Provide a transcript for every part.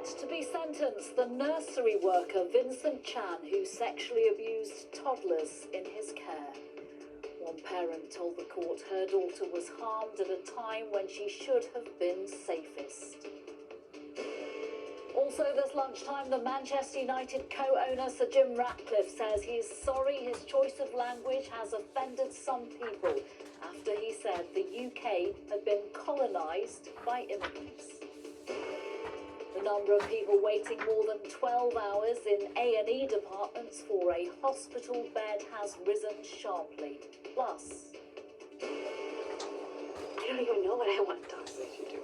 Set to be sentenced, the nursery worker Vincent Chan, who sexually abused toddlers in his care. One parent told the court her daughter was harmed at a time when she should have been safest. Also this lunchtime, the Manchester United co-owner Sir Jim Ratcliffe says he is sorry his choice of language has offended some people after he said the UK had been colonised by immigrants. The number of people waiting more than 12 hours in A&E departments for a hospital bed has risen sharply. Plus, I don't even know what I want done. Yes, you do.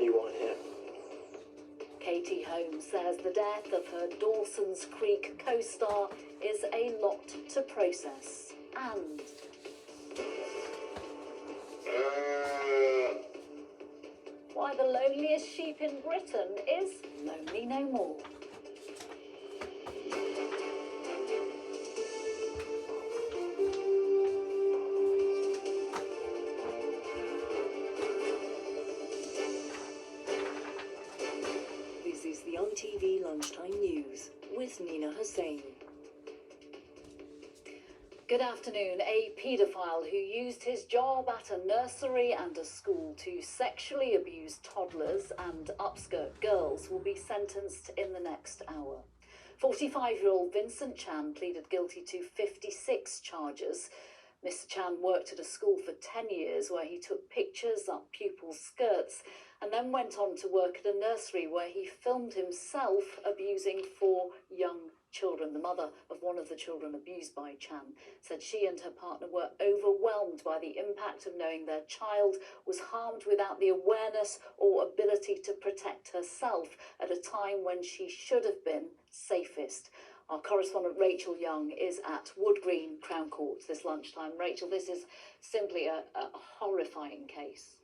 You want him. Katie Holmes says the death of her Dawson's Creek co-star is a lot to process. And why the loneliest sheep in Britain is lonely no more. This is the ITV Lunchtime News with Nina Hossain. Good afternoon. A paedophile who used his job at a nursery and a school to sexually abuse toddlers and upskirt girls will be sentenced in the next hour. 45-year-old Vincent Chan pleaded guilty to 56 charges. Mr. Chan worked at a school for 10 years where he took pictures up pupils' skirts and then went on to work at a nursery where he filmed himself abusing 4 young children. The mother of one of the children abused by Chan said she and her partner were overwhelmed by the impact of knowing their child was harmed without the awareness or ability to protect herself at a time when she should have been safest. Our correspondent Rachel Young is at Wood Green Crown Court this lunchtime. Rachel, this is simply a horrifying case.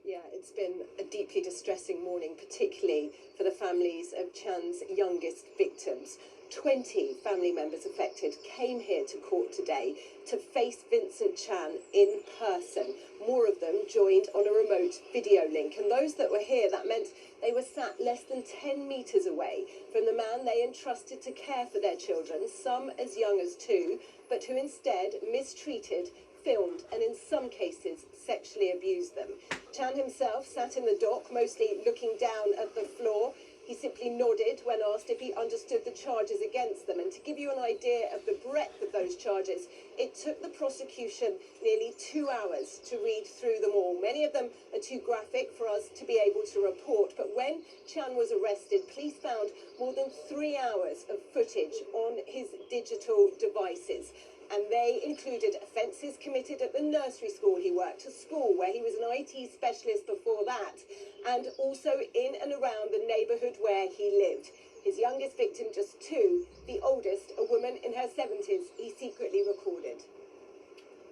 Yeah, it's been a deeply distressing morning, particularly for the families of Chan's youngest victims. 20 family members affected came here to court today to face Vincent Chan in person. More of them joined on a remote video link. And those that were here, that meant they were sat less than 10 metres away from the man they entrusted to care for their children, some as young as 2, but who instead mistreated, filmed and in some cases sexually abused them. Chan himself sat in the dock, mostly looking down at the floor. He simply nodded when asked if he understood the charges against them. And to give you an idea of the breadth of those charges, it took the prosecution nearly 2 hours to read through them all. Many of them are too graphic for us to be able to report. But when Chan was arrested, police found more than 3 hours of footage on his digital devices. And they included offences committed at the nursery school he worked, a school where he was an IT specialist before that, and also in and around the neighbourhood where he lived. His youngest victim, just 2, the oldest, a woman in her 70s, he secretly recorded.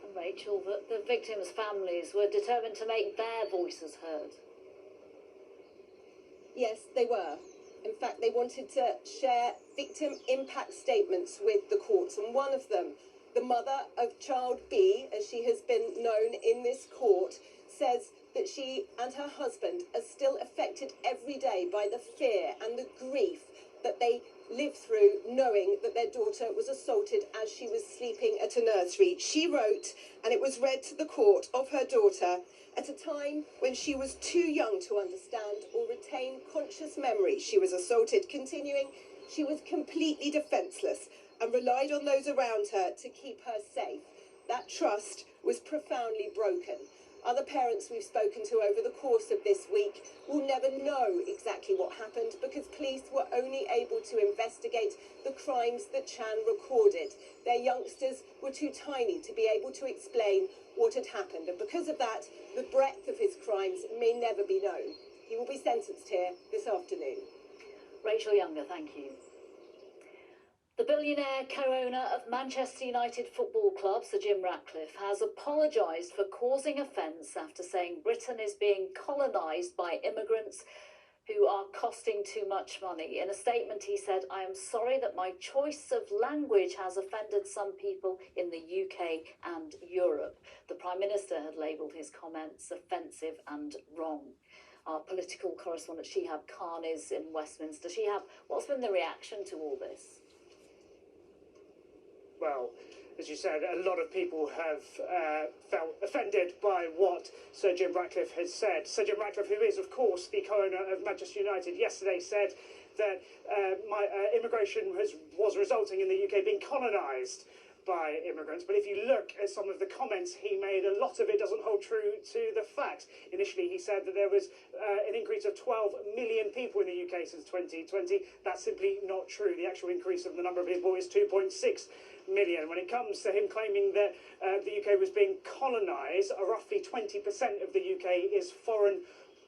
And Rachel, the victims' families were determined to make their voices heard. Yes, they were. In fact, they wanted to share victim impact statements with the courts, and one of them, the mother of child B, as she has been known in this court, says that she and her husband are still affected every day by the fear and the grief that they live through knowing that their daughter was assaulted as she was sleeping at a nursery. She wrote, and it was read to the court, of her daughter at a time when she was too young to understand or retain conscious memory. She was assaulted, continuing, she was completely defenceless and relied on those around her to keep her safe. That trust was profoundly broken. Other parents we've spoken to over the course of this week will never know exactly what happened because police were only able to investigate the crimes that Chan recorded. Their youngsters were too tiny to be able to explain what had happened, and because of that, the breadth of his crimes may never be known. He will be sentenced here this afternoon. Rachel Younger, thank you. The billionaire co-owner of Manchester United Football Club, Sir Jim Ratcliffe, has apologised for causing offence after saying Britain is being colonised by immigrants who are costing too much money. In a statement, he said, "I am sorry that my choice of language has offended some people in the UK and Europe." The Prime Minister had labelled his comments offensive and wrong. Our political correspondent Shihab Khan is in Westminster. Shihab, what's been the reaction to all this? Well, as you said, a lot of people have felt offended by what Sir Jim Ratcliffe has said. Sir Jim Ratcliffe, who is, of course, the co-owner of Manchester United, yesterday said that immigration was resulting in the UK being colonised by immigrants. But if you look at some of the comments he made, a lot of it doesn't hold true to the facts. Initially, he said that there was an increase of 12 million people in the UK since 2020. That's simply not true. The actual increase of the number of people is 2.6 million. When it comes to him claiming that the UK was being colonised, roughly 20% of the UK is foreign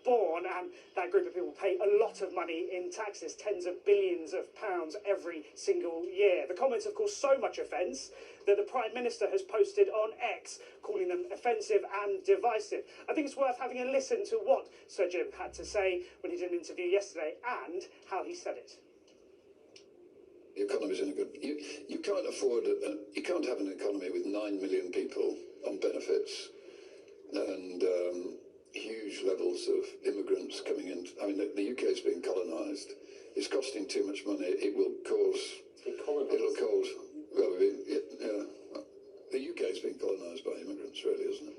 born, and that group of people pay a lot of money in taxes, tens of billions of pounds every single year. The comments have caused so much offence that the Prime Minister has posted on X, calling them offensive and divisive. I think it's worth having a listen to what Sir Jim had to say when he did an interview yesterday and how he said it. The economy's in a good... You can't afford... you can't have an economy with 9 million people on benefits and huge levels of immigrants coming in. I mean, the UK is being colonised. It's costing too much money. It will cause... It'll cause... Well, yeah. The UK is being colonised by immigrants, really, isn't it?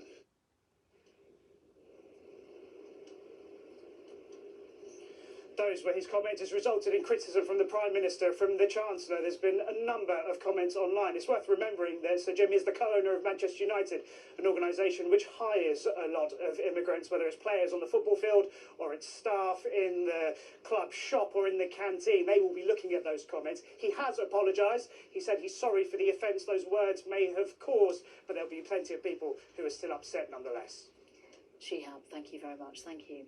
Those were his comments. Has resulted in criticism from the Prime Minister, from the Chancellor. There's been a number of comments online. It's worth remembering that Sir Jim is the co-owner of Manchester United, an organisation which hires a lot of immigrants, whether it's players on the football field or it's staff in the club shop or in the canteen. They will be looking at those comments. He has apologised. He said he's sorry for the offence those words may have caused, but there'll be plenty of people who are still upset nonetheless. Shihab, thank you very much. Thank you.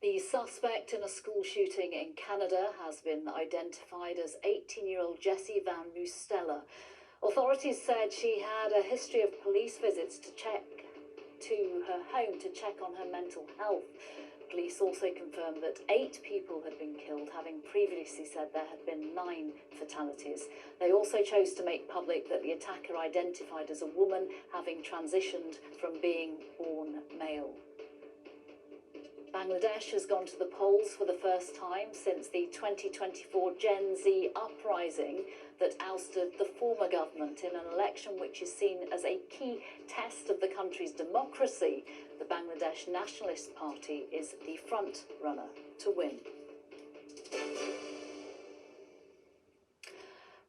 The suspect in a school shooting in Canada has been identified as 18-year-old Jessie Van Mustela. Authorities said she had a history of police visits to her home to check on her mental health. Police also confirmed that 8 people had been killed, having previously said there had been 9 fatalities. They also chose to make public that the attacker identified as a woman, having transitioned from being born male. Bangladesh has gone to the polls for the first time since the 2024 Gen Z uprising that ousted the former government in an election which is seen as a key test of the country's democracy. The Bangladesh Nationalist Party is the front runner to win.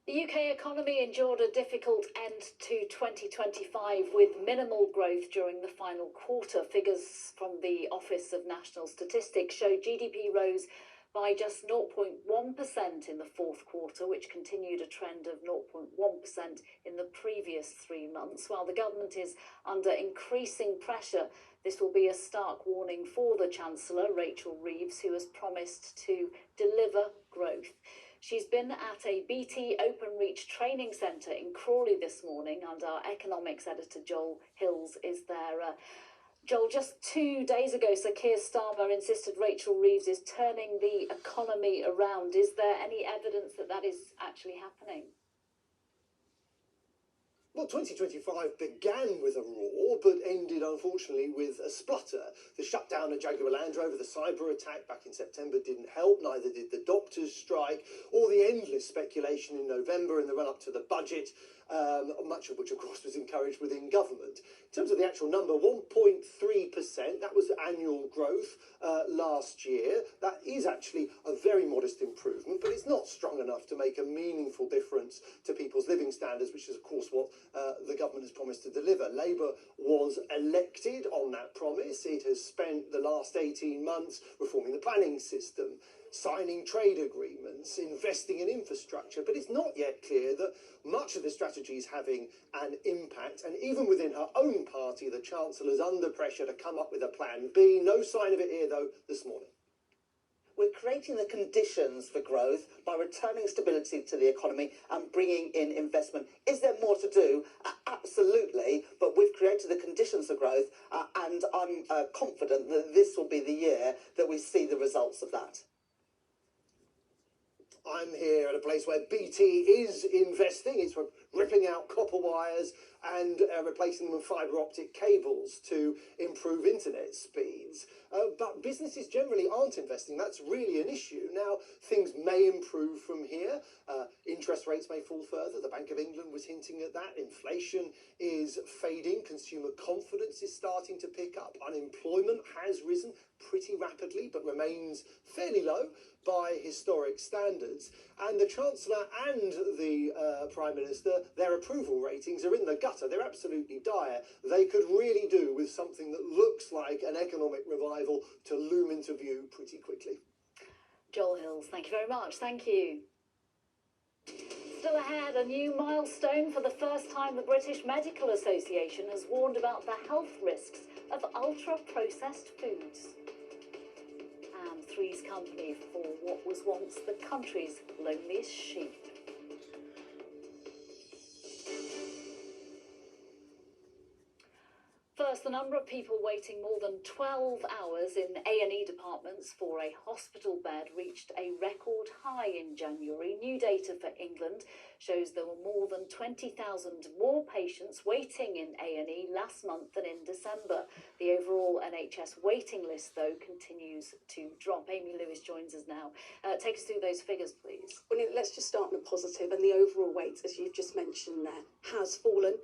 The UK economy endured a difficult end to 2025 with minimal growth during the final quarter. Figures from the Office of National Statistics show GDP rose by just 0.1% in the fourth quarter, which continued a trend of 0.1% in the previous 3 months. While the government is under increasing pressure, this will be a stark warning for the Chancellor, Rachel Reeves, who has promised to deliver growth. She's been at a BT Openreach training centre in Crawley this morning, and our economics editor Joel Hills is there. Joel, just 2 days ago, Sir Keir Starmer insisted Rachel Reeves is turning the economy around. Is there any evidence that that is actually happening? Well, 2025 began with a roar, but ended, unfortunately, with a splutter. The shutdown of Jaguar Land Rover, the cyber attack back in September didn't help, neither did the doctors' strike, or the endless speculation in November in the run-up to the budget, much of which, of course, was encouraged within government. In terms of the actual number, 1.3%, that was annual growth last year. That is actually a very modest improvement, but it's not strong enough to make a meaningful difference to people's living standards, which is, of course, what the government has promised to deliver. Labour was elected on that promise. It has spent the last 18 months reforming the planning system, signing trade agreements, investing in infrastructure, but it's not yet clear that much of the strategy is having an impact. And even within her own party, the Chancellor's under pressure to come up with a plan B. No sign of it here, though, this morning. we're creating the conditions for growth by returning stability to the economy and bringing in investment. Is there more to do? Absolutely, but we've created the conditions for growth, and I'm confident that this will be the year that we see the results of that. I'm here at a place where BT is investing. It's ripping out copper wires and replacing them with fibre optic cables to improve internet speeds. But businesses generally aren't investing. That's really an issue. Now, things may improve from here. Interest rates may fall further. The Bank of England was hinting at that. Inflation is fading. Consumer confidence is starting to pick up. Unemployment has risen pretty rapidly, but remains fairly low by historic standards. And the Chancellor and the Prime Minister, their approval ratings are in the gutter. They're absolutely dire. They could really do with something that looks like an economic revival to loom into view pretty quickly. Joel Hills, thank you very much. Thank you. Still ahead, a new milestone. For the first time, the British Medical Association has warned about the health risks of ultra-processed foods. And Three's company for what was once the country's loneliest sheep. First, the number of people waiting more than 12 hours in A&E departments for a hospital bed reached a record high in January. New data for England shows there were more than 20,000 more patients waiting in A&E last month than in December. The overall NHS waiting list, though, continues to drop. Amy Lewis joins us now. Take us through those figures, please. Well, let's just start on a positive, and the overall wait, as you've just mentioned there, has fallen.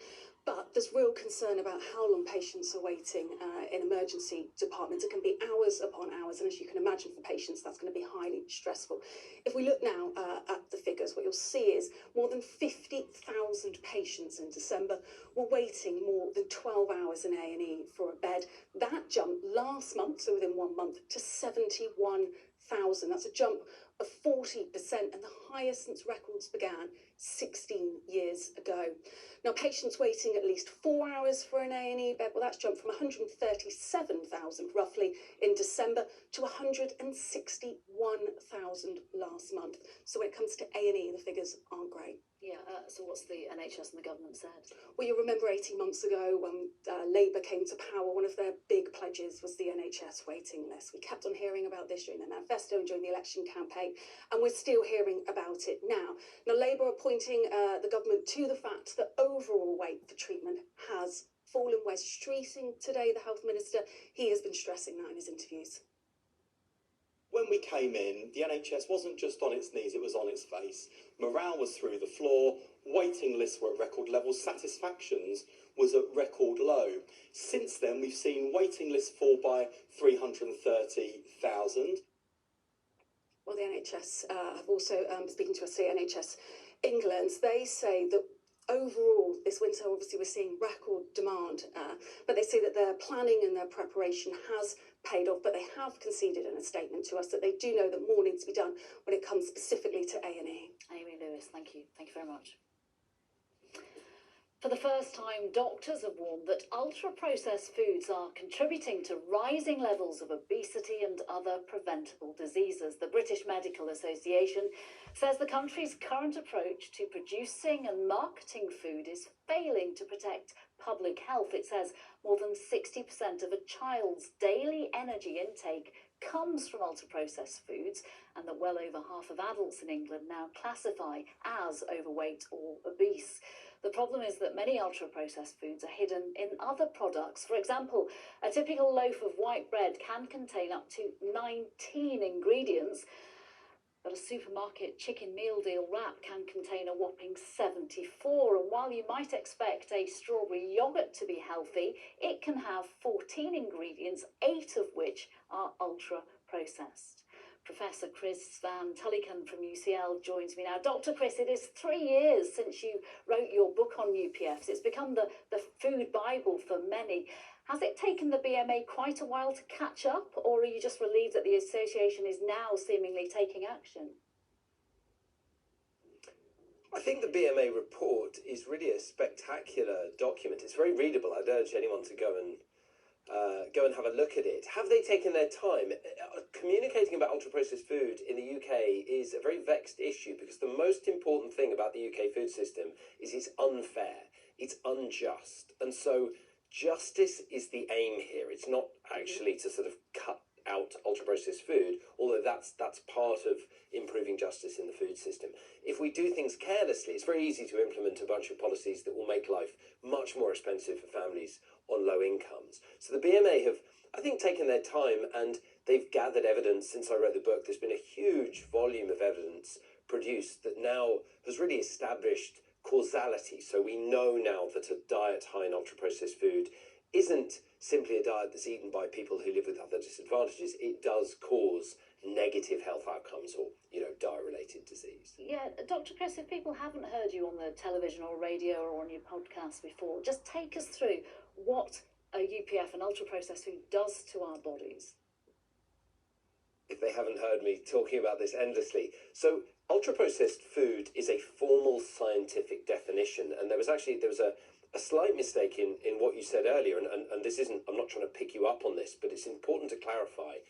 But there's real concern about how long patients are waiting in emergency departments. It can be hours upon hours, and as you can imagine, for patients, that's going to be highly stressful. If we look now at the figures, what you'll see is more than 50,000 patients in December were waiting more than 12 hours in A&E for a bed. That jumped last month, so within 1 month, to 71,000. That's a jump of 40%, and the highest since records began 16 years ago. Now, patients waiting at least 4 hours for an A&E bed, well, that's jumped from 137,000 roughly in December to 161,000 last month. So when it comes to A&E, the figures aren't great. Yeah, so what's the NHS and the government said? Well, you'll remember 18 months ago when Labour came to power, one of their big pledges was the NHS waiting list. We kept on hearing about this during the manifesto and during the election campaign, and we're still hearing about it now. Now, Labour are pointing the government to the fact that overall wait for treatment has fallen. Wes Streeting today, the health minister, he has been stressing that in his interviews. When we came in, the NHS wasn't just on its knees, it was on its face. Morale was through the floor, waiting lists were at record levels, satisfactions was at record low. Since then, we've seen waiting lists fall by 330,000. Well, the NHS have also, speaking to us here, NHS England, they say that overall, this winter, obviously, we're seeing record demand, but they say that their planning and their preparation has paid off, but they have conceded in a statement to us that they do know that more needs to be done when it comes specifically to A&E. Amy Lewis, thank you. Thank you very much. For the first time, doctors have warned that ultra-processed foods are contributing to rising levels of obesity and other preventable diseases. The British Medical Association says the country's current approach to producing and marketing food is failing to protect public health. It says more than 60% of a child's daily energy intake comes from ultra-processed foods, and that well over half of adults in England now classify as overweight or obese. The problem is that many ultra-processed foods are hidden in other products. For example, a typical loaf of white bread can contain up to 19 ingredients, but a supermarket chicken meal deal wrap can contain a whopping 74. And while you might expect a strawberry yoghurt to be healthy, it can have 14 ingredients, 8 of which are ultra-processed. Professor Chris Van Tulliken from UCL joins me now. Dr. Chris, it is 3 years since you wrote your book on UPFs. It's become the food Bible for many. Has it taken the BMA quite a while to catch up, or are you just relieved that the association is now seemingly taking action? I think the BMA report is really a spectacular document. It's very readable. I'd urge anyone to go and go and have a look at it. Have they taken their time? Communicating about ultra-processed food in the UK is a very vexed issue because the most important thing about the UK food system is it's unfair, it's unjust. And so justice is the aim here. It's not actually to sort of cut out ultra-processed food, although that's part of improving justice in the food system. If we do things carelessly, it's very easy to implement a bunch of policies that will make life much more expensive for families on low incomes. So the BMA have, I think, taken their time and they've gathered evidence. Since I wrote the book, there's been a huge volume of evidence produced that now has really established causality. So we know now that a diet high in ultra-processed food isn't simply a diet that's eaten by people who live with other disadvantages. It does cause negative health outcomes or, diet-related disease. Yeah, Dr. Chris, if people haven't heard you on the television or radio or on your podcast before, just take us through what a UPF, an ultra-processed food, does to our bodies. If they haven't heard me talking about this endlessly. So ultra-processed food is a formal scientific definition, and there was a slight mistake in what you said earlier, and this isn't, I'm not trying to pick you up on this, but it's important to clarify.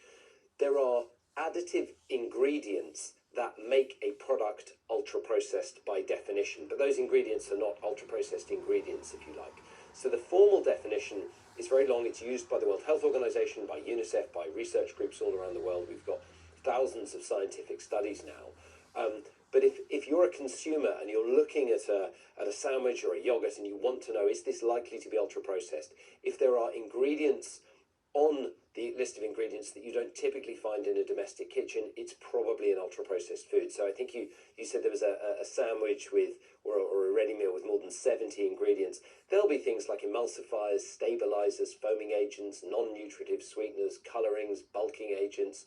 There are additive ingredients that make a product ultra-processed by definition, but those ingredients are not ultra-processed ingredients, if you like. So the formal definition is very long. It's used by the World Health Organization, by UNICEF, by research groups all around the world. We've got thousands of scientific studies now. But if you're a consumer and you're looking at a sandwich or a yogurt and you want to know, is this likely to be ultra-processed? If there are ingredients on the list of ingredients that you don't typically find in a domestic kitchen, it's probably an ultra-processed food. So I think you said there was a sandwich with, or a ready meal with more than 70 ingredients. There'll be things like emulsifiers, stabilizers, foaming agents, non-nutritive sweeteners, colorings, bulking agents.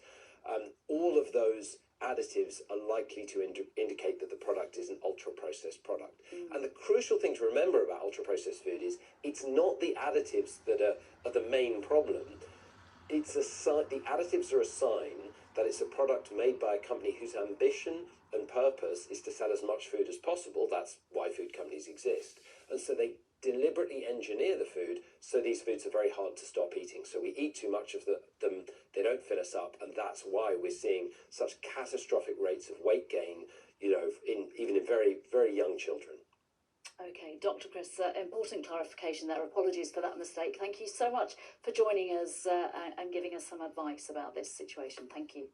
All of those additives are likely to indicate that the product is an ultra-processed product. And the crucial thing to remember about ultra-processed food is it's not the additives that are the main problem. It's the additives are a sign that it's a product made by a company whose ambition and purpose is to sell as much food as possible. That's why food companies exist. And so they deliberately engineer the food so these foods are very hard to stop eating. So we eat too much of them, they don't fill us up, and that's why we're seeing such catastrophic rates of weight gain, even in very, very young children. Okay, Dr. Chris, important clarification there. Apologies for that mistake. Thank you so much for joining us and giving us some advice about this situation. Thank you.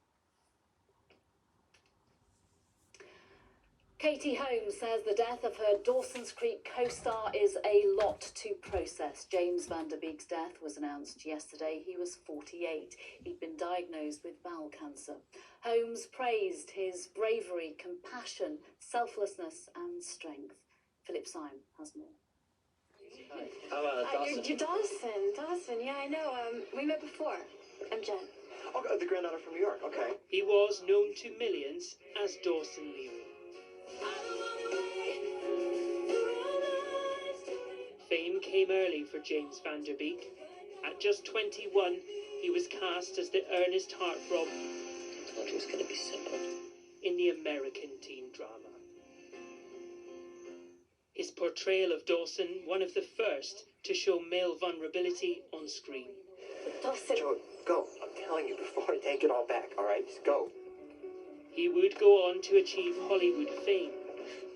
Katie Holmes says the death of her Dawson's Creek co-star is a lot to process. James Van Der Beek's death was announced yesterday. He was 48. He'd been diagnosed with bowel cancer. Holmes praised his bravery, compassion, selflessness and strength. Philip Syme has more. You're Dawson. Yeah, I know. We met before. I'm Jen. Oh, the granddaughter from New York. Okay. He was known to millions as Dawson Leary. Fame came early for James Van Der Beek. At just 21, he was cast as the earnest heartthrob I thought it was going to be simple. in the American teen drama. His portrayal of Dawson, one of the first to show male vulnerability on screen. Dawson. Joe, go. I'm telling you before I take it all back, all right? Just go. He would go on to achieve Hollywood fame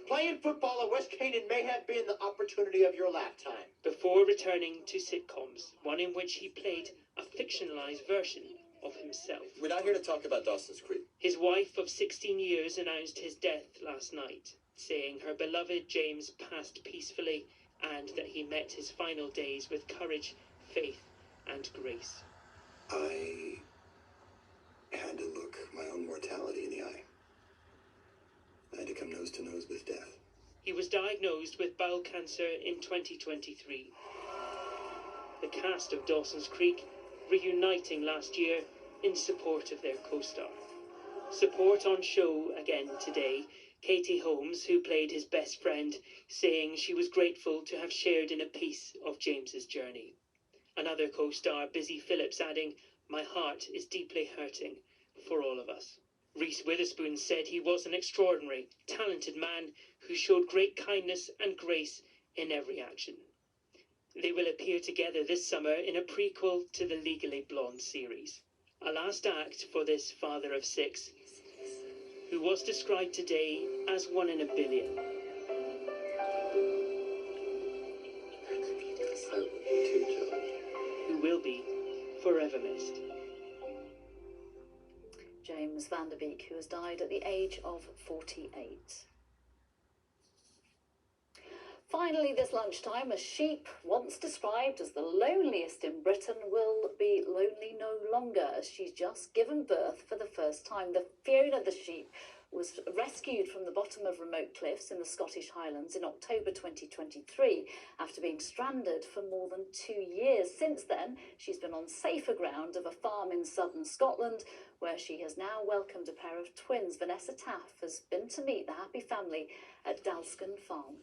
Playing football at West Canaan may have been the opportunity of your lifetime. before returning to sitcoms, one in which he played a fictionalized version of himself. We're not here to talk about Dawson's Creek. His wife of 16 years announced his death last night, saying her beloved James passed peacefully and that he met his final days with courage, faith, and grace. I had to look my own mortality in the eye. I had to come nose to nose with death. He was diagnosed with bowel cancer in 2023. The cast of Dawson's Creek reuniting last year in support of their co-star. Support on show again today. Katie Holmes, who played his best friend, saying she was grateful to have shared in a piece of James's journey. Another co-star, Busy Phillips, adding, "My heart is deeply hurting for all of us." Reese Witherspoon said he was an extraordinary, talented man who showed great kindness and grace in every action. They will appear together this summer in a prequel to the Legally Blonde series. A last act for this father of 6, who was described today as one in a billion. Who will be forever missed. James Van Der Beek, who has died at the age of 48. Finally, this lunchtime, a sheep, once described as the loneliest in Britain, will be lonely no longer, as she's just given birth for the first time. The Fiona the sheep was rescued from the bottom of remote cliffs in the Scottish Highlands in October 2023 after being stranded for more than 2 years. Since then, she's been on safer ground of a farm in southern Scotland, where she has now welcomed a pair of twins. Vanessa Taff has been to meet the happy family at Dalston Farm.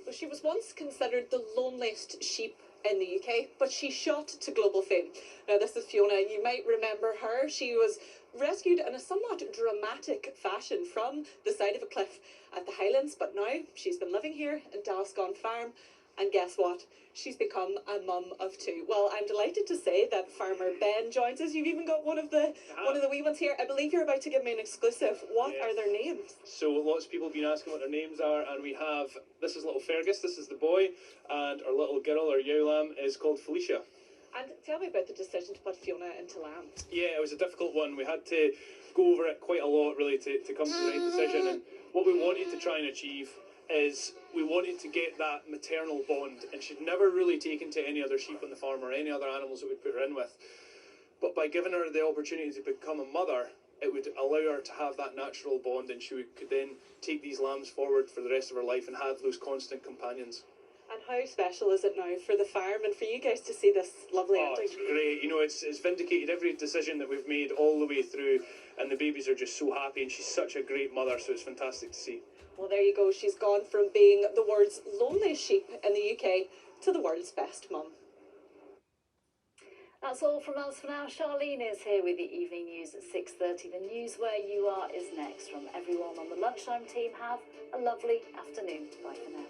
Well, she was once considered the loneliest sheep in the UK, but she shot to global fame. Now, this is Fiona. You might remember her. She was rescued in a somewhat dramatic fashion from the side of a cliff at the Highlands, but now she's been living here in Dalston Farm, and guess what? She's become a mum of 2. Well, I'm delighted to say that Farmer Ben joins us. You've even got one of the wee ones here. I believe you're about to give me an exclusive. What are their names? So lots of people have been asking what their names are, and we have, this is little Fergus, this is the boy, and our little girl, our ewe lamb, is called Felicia. And tell me about the decision to put Fiona into lamb. Yeah, it was a difficult one. We had to go over it quite a lot, really, to come to the right decision. And what we wanted to try and achieve is we wanted to get that maternal bond, and she'd never really taken to any other sheep on the farm or any other animals that we'd put her in with. But by giving her the opportunity to become a mother, it would allow her to have that natural bond, and she could then take these lambs forward for the rest of her life and have those constant companions. And how special is it now for the farm and for you guys to see this lovely ending? It's great. You know, it's vindicated every decision that we've made all the way through, and the babies are just so happy, and she's such a great mother, so it's fantastic to see. Well, there you go. She's gone from being the world's loneliest sheep in the UK to the world's best mum. That's all from us for now. Charlene is here with the evening news at 6:30. The news where you are is next. From everyone on the Lunchtime team, have a lovely afternoon. Bye for now.